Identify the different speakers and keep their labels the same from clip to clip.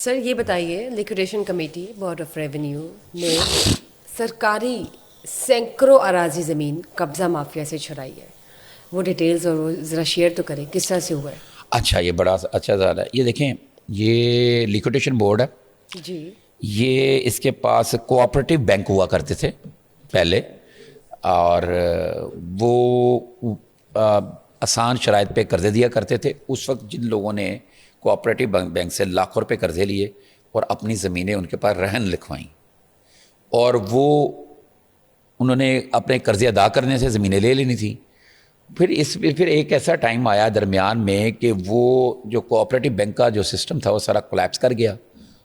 Speaker 1: سر یہ بتائیے liquidation committee board of revenue نے سرکاری سینکڑوں اراضی زمین قبضہ مافیا سے چھڑائی ہے، وہ ڈیٹیلز اور وہ ذرا شیئر تو کریں کس طرح سے ہوا ہے؟
Speaker 2: اچھا، یہ بڑا اچھا سوال ہے. یہ دیکھیں، یہ لیکوڈیشن بورڈ ہے.
Speaker 1: جی،
Speaker 2: یہ اس کے پاس کوآپریٹو بینک ہوا کرتے تھے پہلے، اور وہ آسان شرائط پہ قرضے دیا کرتے تھے. اس وقت جن لوگوں نے کوآپریٹو بینک سے لاکھوں روپے قرضے لیے اور اپنی زمینیں ان کے پاس رہن لکھوائیں، اور وہ انہوں نے اپنے قرضے ادا کرنے سے زمینیں لے لینی تھی. پھر ایک ایسا ٹائم آیا درمیان میں کہ وہ جو کوآپریٹو بینک کا جو سسٹم تھا وہ سارا کولیپس کر گیا.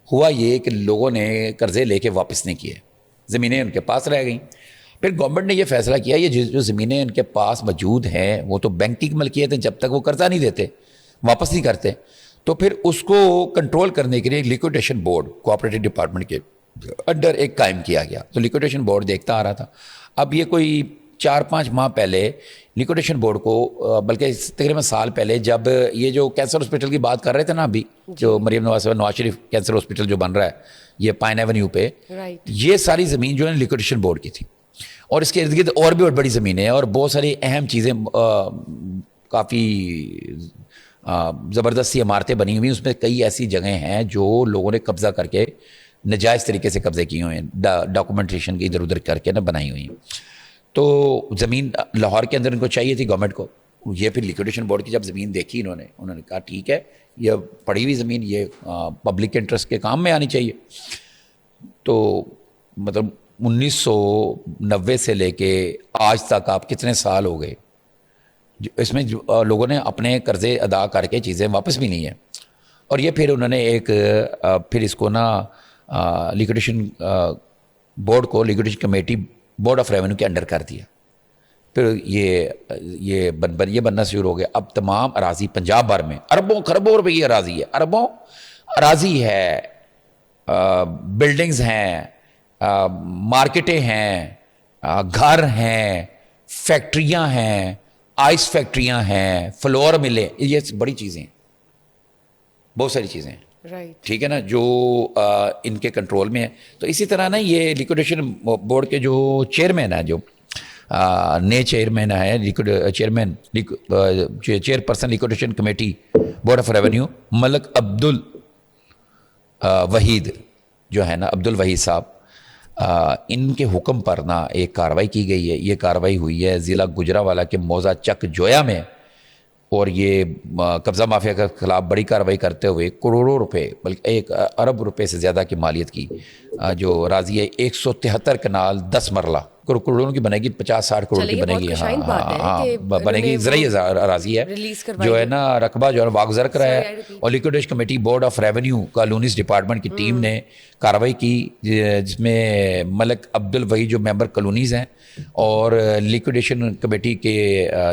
Speaker 2: ہوا یہ کہ لوگوں نے قرضے لے کے واپس نہیں کیے، زمینیں ان کے پاس رہ گئیں. پھر گورنمنٹ نے یہ فیصلہ کیا یہ جو زمینیں ان کے پاس موجود ہیں وہ تو بینک کی ملکیت ہیں، جب تک وہ قرضہ نہیں دیتے واپس نہیں کرتے. تو پھر اس کو کنٹرول کرنے کے لیے ایک لیکوڈیشن بورڈ کوآپریٹو ڈپارٹمنٹ کے انڈر ایک قائم کیا گیا. تو لیکوڈیشن بورڈ دیکھتا آ رہا تھا. اب یہ کوئی 4-5 ماہ پہلے لیکوڈیشن بورڈ کو، بلکہ تقریباً سال پہلے، جب یہ جو کینسر ہاسپٹل کی بات کر رہے تھے نا ابھی، جو مریم نواز شریف کینسر ہاسپٹل جو بن رہا ہے یہ پائن ایونیو پہ، یہ ساری زمین جو ہے لیکوڈیشن بورڈ کی تھی. اور اس کے ارد گرد اور بھی بڑی زمینیں ہیں اور بہت ساری اہم چیزیں، کافی زبردستی عمارتیں بنی ہوئی. اس میں کئی ایسی جگہیں ہیں جو لوگوں نے قبضہ کر کے ناجائز طریقے سے قبضے کیے ہوئے ہیں، ڈاکومنٹیشن کی ادھر ادھر کر کے بنائی ہوئی ہیں. تو زمین لاہور کے اندر ان کو چاہیے تھی گورنمنٹ کو. یہ پھر لیکوڈیشن بورڈ کی جب زمین دیکھی انہوں نے کہا ٹھیک ہے، یہ پڑی ہوئی زمین یہ پبلک انٹرسٹ کے کام میں آنی چاہیے. تو مطلب 1990 سے لے کے آج تک آپ کتنے سال ہو گئے، اس میں لوگوں نے اپنے قرضے ادا کر کے چیزیں واپس بھی نہیں ہیں. اور یہ پھر انہوں نے پھر اس کو لیکوڈیشن بورڈ کو liquidation committee board of revenue کے انڈر کر دیا. پھر یہ بننا شروع ہو گیا. اب تمام اراضی پنجاب بھر میں اربوں خربوں روپے کی اراضی ہے، اربوں اراضی ہے، بلڈنگز ہیں، مارکیٹیں ہیں، گھر ہیں، فیکٹریاں ہیں، آئس فیکٹریاں ہیں، فلور ملیں، یہ بڑی چیزیں ہیں، بہت ساری چیزیں ہیں. ٹھیک ہے نا، جو ان کے کنٹرول میں ہے. تو اسی طرح یہ لیکوڈیشن بورڈ کے جو چیئرمین ہیں، جو نئے چیئرمین ہے، chairperson liquidation committee board of revenue Malik Abdul Wahid جو ہے نا، عبد الوحید صاحب، ان کے حکم پر ایک کارروائی کی گئی ہے. یہ کارروائی ہوئی ہے ضلع گجرانوالہ کے موضع چک جویا میں، اور یہ قبضہ مافیا کے خلاف بڑی کارروائی کرتے ہوئے کروڑوں روپے، بلکہ 1 ارب روپے سے زیادہ کی مالیت کی جو اراضی ہے 173 کنال 10 مرلہ، کروڑوں کی بنے گی، 50-60 کروڑ کی بنے گی. ہاں بنے گی. زرعی اراضی ہے جو ہے نا، رقبہ جو ہے واگزر کرایا ہے. اور liquidation committee board of revenue colonies department کی ٹیم نے کارروائی کی، جس میں ملک عبد الوحید جو ممبر کالونیز ہیں اور لیکوڈیشن کمیٹی کے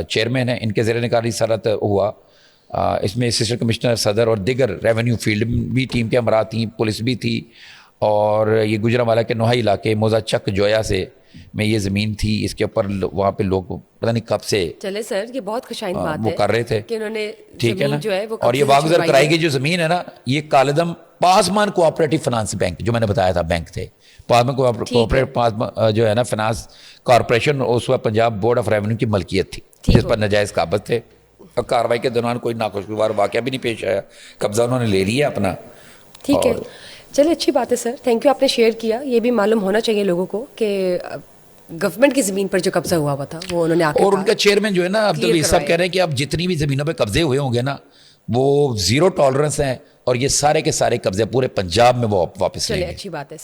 Speaker 2: چیئرمین ہیں، ان کے زیر نگرانی صدارت ہوا. اس میں اسسٹنٹ کمشنر صدر اور دیگر ریونیو فیلڈ بھی ٹیم کے ہمراہ تھیں، پولیس بھی تھی. اور یہ گجرانوالہ کے نوہائی علاقے موضع چک جویا سے میں یہ زمین تھی. اس کے اوپر وہاں پہ لوگ پتہ نہیں کب سے
Speaker 1: چلے سر، یہ بہت خوشائن بات ہے
Speaker 2: وہ کر رہے تھے
Speaker 1: کہ انہوں نے
Speaker 2: ٹھیک ہے نا.
Speaker 1: جو ہے وہ
Speaker 2: اور یہ واگزر کرائی گئی جو زمین ہے نا، یہ کالدم پاسمان کوآپریٹو فنانس بینک جو میں نے بتایا تھا بینک تھے، پاسمان کوآپریٹو جو ہے نا فنانس کارپوریشن، اس وقت پنجاب بورڈ آف ریونیو کی ملکیت تھی، جس پر ناجائز قابض تھے. اور کارروائی کے دوران کوئی ناخوشگوار واقعہ بھی نہیں پیش آیا، قبضہ انہوں نے لے لیا اپنا.
Speaker 1: ٹھیک ہے، چلے اچھی بات ہے سر، تھینک یو، آپ نے شیئر کیا. یہ بھی معلوم ہونا چاہیے لوگوں کو کہ گورنمنٹ کی زمین پر جو قبضہ ہوا تھا وہ انہوں نے
Speaker 2: اور ان کا چیئرمین جو ہے نا عبد الوحید صاحب کہہ رہے ہیں کہ اب جتنی بھی زمینوں پہ قبضے ہوئے ہوں گے نا وہ 0 ٹالرنس ہیں، اور یہ سارے کے سارے قبضے پورے پنجاب میں وہ واپس لیں گے.
Speaker 1: اچھی بات ہے.